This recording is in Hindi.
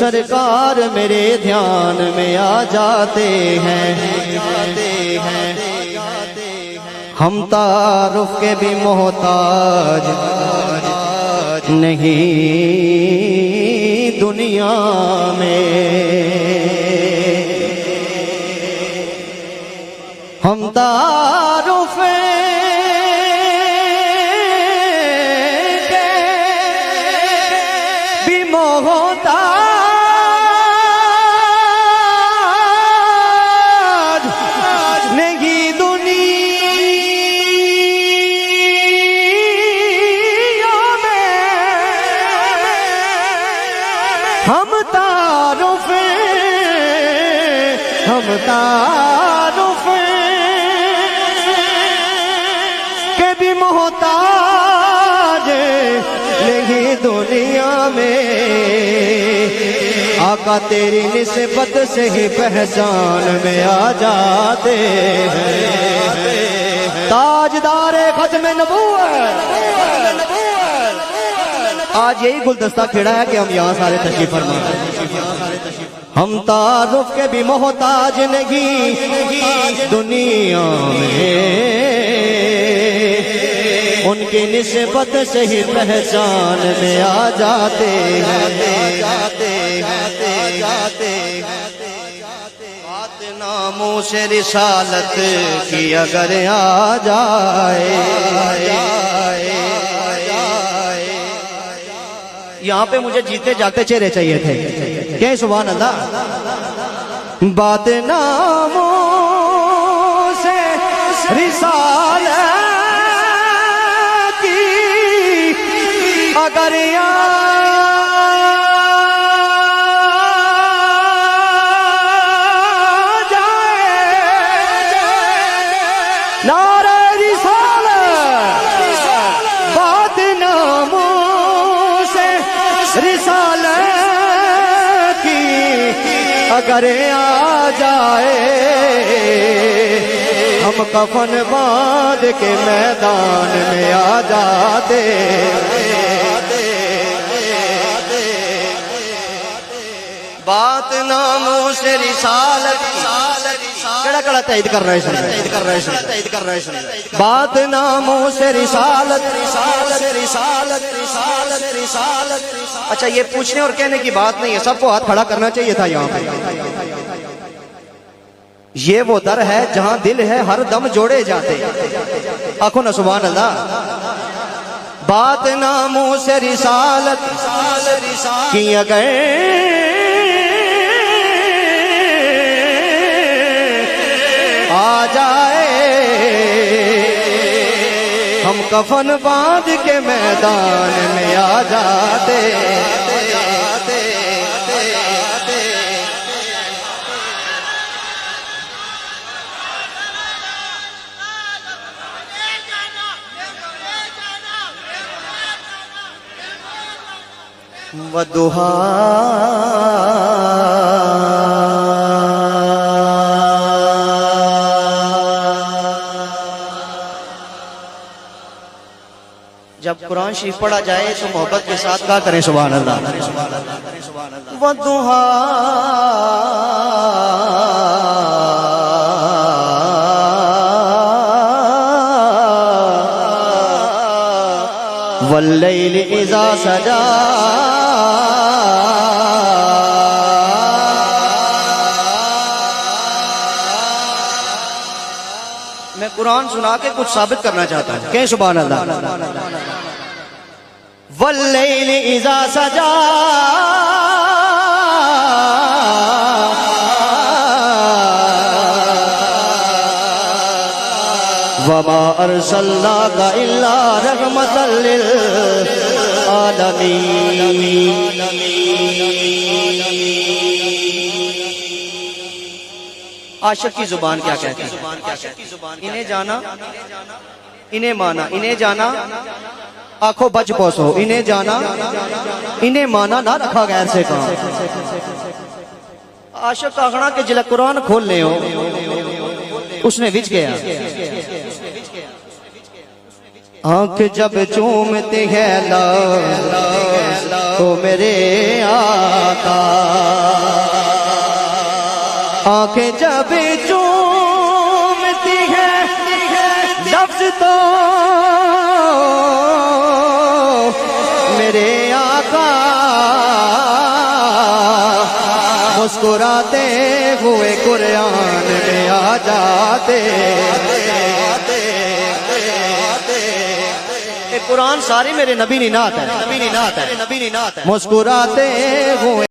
सरकार मेरे ध्यान में आ जाते हैं। हम तारुफ के भी मोहताज नहीं दुनिया में। हम तारुफ के भी मोहताज नहीं दुनिया में। हम तारुफ के भी मोहताज नहीं दुनिया में। आका तेरी निस्बत से ही पहचान में आ जाते हैं। ताजदारे खत्म नबूवत। आज यही गुलदस्ता खिड़ा है कि हम यहाँ सारे तशरीफ फरमा। हम तारुफ के भी मोहताज नहीं दुनिया में। उनकी निस्बत से ही पहचान में आ जाते हैं। बात नामों से रिसालत की अगर आ जाए। यहाँ पे मुझे जीते जागते चेहरे चाहिए थे। क्या सुभान अल्लाह। बात नामों से रिसालत की अगर आ जाए। नारे रिसालत। बात नामों से रिसालत की अगर आ जाए। हम कफन बांध के मैदान में आ जाते। बात नामों से रिसालत कड़ा कड़ा तैद कर रहे हैं। बात नामों से रिसालत। अच्छा, ये पूछने और कहने की बात नहीं है, सबको हाथ खड़ा करना चाहिए था यहाँ पे। ये वो दर है जहां दिल है हर दम जोड़े जाते। आखो ना सुभान अल्लाह। बात नामों से रिसालत की अगर आ जाए। हम कफन बांध के मैदान में आ जाते। वदुहा जब कुरान शरीफ पढ़ा जाए तो मोहब्बत के साथ क्या करें सुभान अल्लाह। वदुहा वल्लैल इज़ा सजा। मैं कुरान सुना के कुछ साबित करना चाहता हूँ। क्या सुभान अल्लाह। वल्लैल इज़ा सजा वमा अरसलनाका इल्ला रहमतल लिल आलमीन। आशिक की जुबान क्या कहती है? इन्हें जाना, इन्हें माना, इन्हें जाना आंखों बच पहुंचो। इन्हें जाना, इन्हें माना ना रखा गैर से कहा। आशिक आखना के जिला कुरान खोलने हो उसने विच गया। आंख जब चूमती है ओ मेरे आका। आंखें जब चूमती है लफ्ज तो मेरे आका मुस्कुराते हुए कुरान में आ जाते। कुरान सारी मेरे नबी नी नात है, नबी नी नात है, नबी नी नात है। मुस्कुराते हुए